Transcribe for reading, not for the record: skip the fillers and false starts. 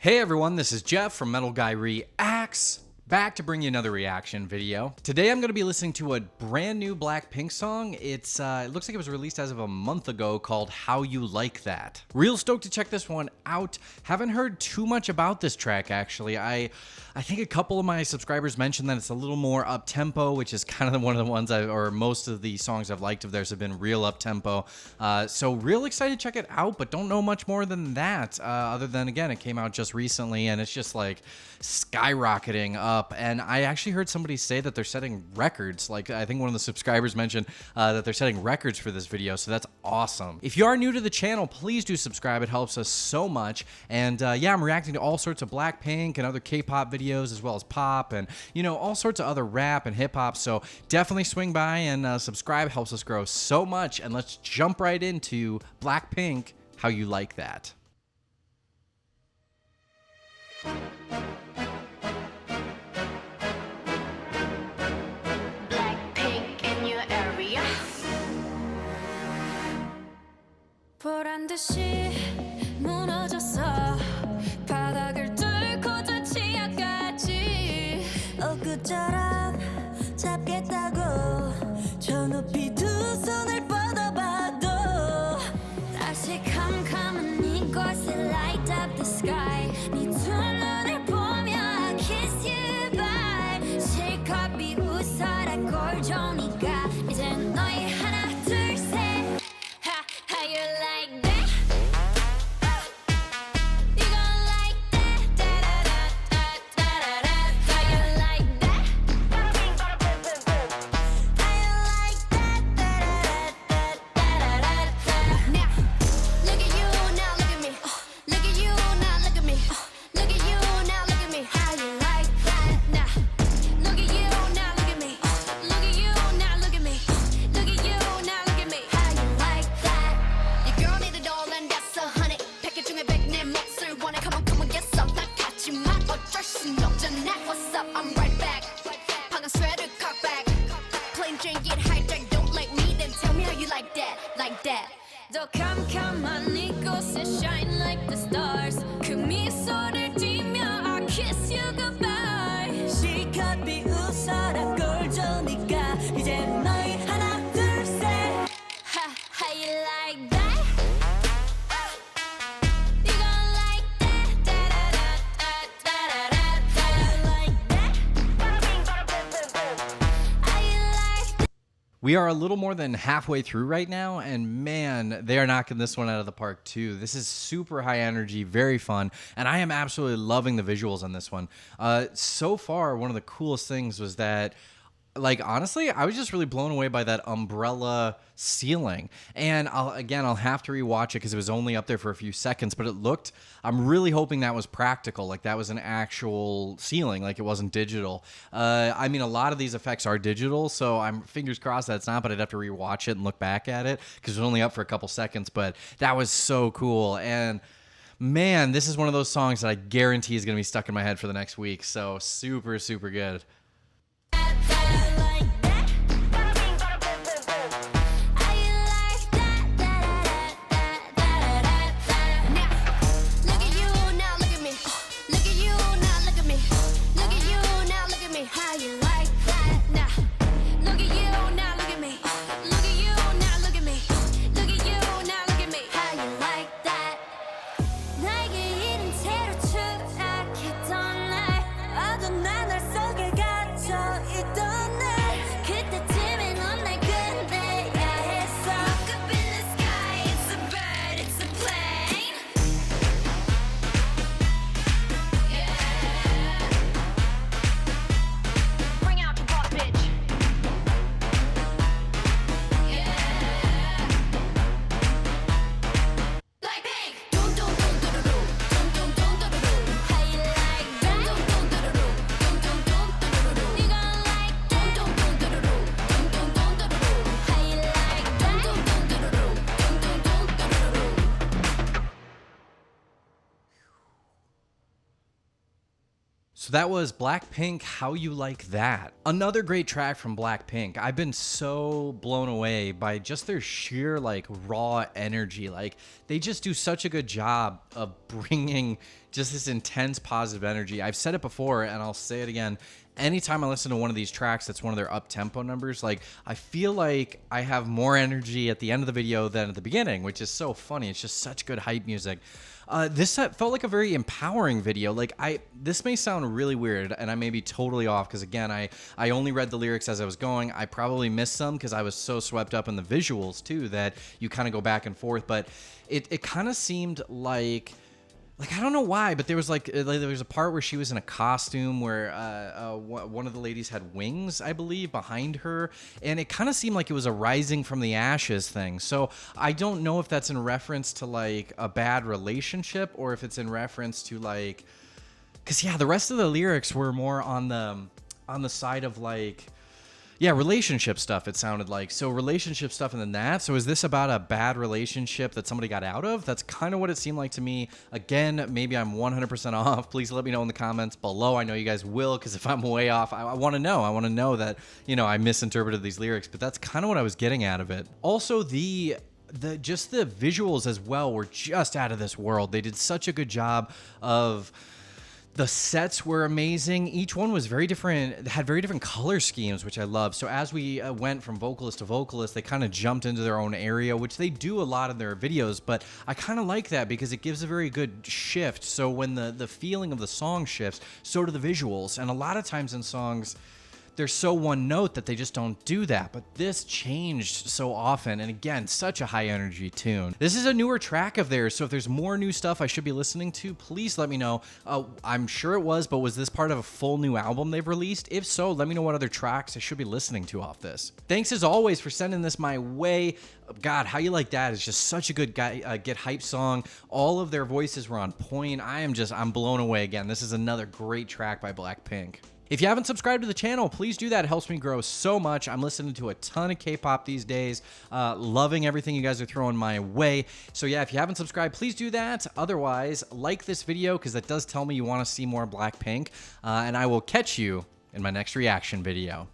Hey everyone, this is Jeff from Metal Guy Reacts, back to bring you another reaction video. Today I'm going to be listening to a brand new Blackpink song. It looks like it was released as of a month ago, called How You Like That. Real stoked to check this one out. Haven't heard too much about this track actually. I think a couple of my subscribers mentioned that it's a little more up-tempo, which is kind of one of the ones or most of the songs I've liked of theirs have been real up-tempo. So real excited to check it out, but don't know much more than that, other than, again, it came out just recently, and it's just like skyrocketing up. And I actually heard somebody say that they're setting records. Like, I think one of the subscribers mentioned that they're setting records for this video, so that's awesome. If you are new to the channel, please do subscribe. It helps us so much. And yeah, I'm reacting to all sorts of Blackpink and other K-pop videos, as well as pop and, you know, all sorts of other rap and hip-hop. So definitely swing by and subscribe. Helps us grow so much. And let's jump right into Blackpink, How You Like That. Blackpink in your area. 보란 듯이 무너졌어. 바닥을 뚫고 저 치아까지 엊그처럼 잡겠다고 저 높이 두 손을 뻗어봐도 다시 캄캄한 이곳에 light up the sky 네 두 눈을 보며 I kiss you bye 실컷 비웃어라 꼴 좋으니까 이젠 너희 하나 둘 셋 How you like that? You gon' like that? Da-da-da-da-da-da-da. How you like that? How you like that? Da-da-da-da-da-da-da. Now, look at you, now look at me. Look at you, now look at me. Look at you, now look at me. How you like that? Now, look at you, now look at me. Look at you, now look at me. Look at you, now look at me. How you like that? Your girl need it all and that's 100. 패킷 중에 100 내 몫을 원해. Come on, get some. 난 같지만 어쩔 순 없잖아. What's up? I'm right back. 방금 sweater cut back. Plain Jane get hijacked. Don't like me, then tell me how you like that. Like that. 더 캄캄한 이곳에 shine like the stars 그 미소를 띠며 I kiss you goodbye 실컷 비웃어라 꼴 좋으니까 이제 너희 하나 둘셋 How you like that? You gon' like that? Da-da-da-da-da-da-da. How you like that? How you like that? We are a little more than halfway through right now, and man, they are knocking this one out of the park too. This is super high energy, very fun, and I am absolutely loving the visuals on this one. So far, one of the coolest things was that, like, honestly, I was just really blown away by that umbrella ceiling. And I'll have to rewatch it because it was only up there for a few seconds, but I'm really hoping that was practical, like that was an actual ceiling, like it wasn't digital. I mean, a lot of these effects are digital, so I'm fingers crossed that's not, but I'd have to rewatch it and look back at it because it was only up for a couple seconds, but that was so cool. And man, this is one of those songs that I guarantee is going to be stuck in my head for the next week. So super, super good. 나에게 이른 채로 추락했던 날 어두운 나날 속에 가 that was Blackpink, How You Like That. Another great track from Blackpink. I've been so blown away by just their sheer like raw energy. Like they just do such a good job of bringing just this intense positive energy. I've said it before and I'll say it again. Anytime I listen to one of these tracks that's one of their up-tempo numbers, like I feel like I have more energy at the end of the video than at the beginning, which is so funny. It's just such good hype music. This set felt like a very empowering video. Like this may sound really weird and I may be totally off because again, I only read the lyrics as I was going. I probably missed some because I was so swept up in the visuals too that you kind of go back and forth, but it kind of seemed like I don't know why, but there was there was a part where she was in a costume where one of the ladies had wings, I believe, behind her, and it kind of seemed like it was a rising from the ashes thing. So I don't know if that's in reference to like a bad relationship or if it's in reference to like, because yeah, the rest of the lyrics were more on the side of like, yeah, relationship stuff, it sounded like. So relationship stuff and then that. So is this about a bad relationship that somebody got out of? That's kind of what it seemed like to me. Again, maybe I'm 100% off. Please let me know in the comments below. I know you guys will, because if I'm way off, I want to know. I want to know that, you know, I misinterpreted these lyrics, but that's kind of what I was getting out of it. Also, just the visuals as well were just out of this world. They did such a good job of... The sets were amazing. Each one was very different, had very different color schemes, which I love. So as we went from vocalist to vocalist, they kind of jumped into their own area, which they do a lot in their videos, but I kind of like that because it gives a very good shift. So when the feeling of the song shifts, so do the visuals. And a lot of times in songs, they're so one note that they just don't do that. But this changed so often. And again, such a high energy tune. This is a newer track of theirs. So if there's more new stuff I should be listening to, please let me know. I'm sure it was, but was this part of a full new album they've released? If so, let me know what other tracks I should be listening to off this. Thanks as always for sending this my way. God, How You Like That is just such a good get hype song. All of their voices were on point. I'm blown away again. This is another great track by Blackpink. If you haven't subscribed to the channel, please do that. It helps me grow so much. I'm listening to a ton of K-pop these days, loving everything you guys are throwing my way. So yeah, if you haven't subscribed, please do that. Otherwise, like this video because that does tell me you want to see more Blackpink, and I will catch you in my next reaction video.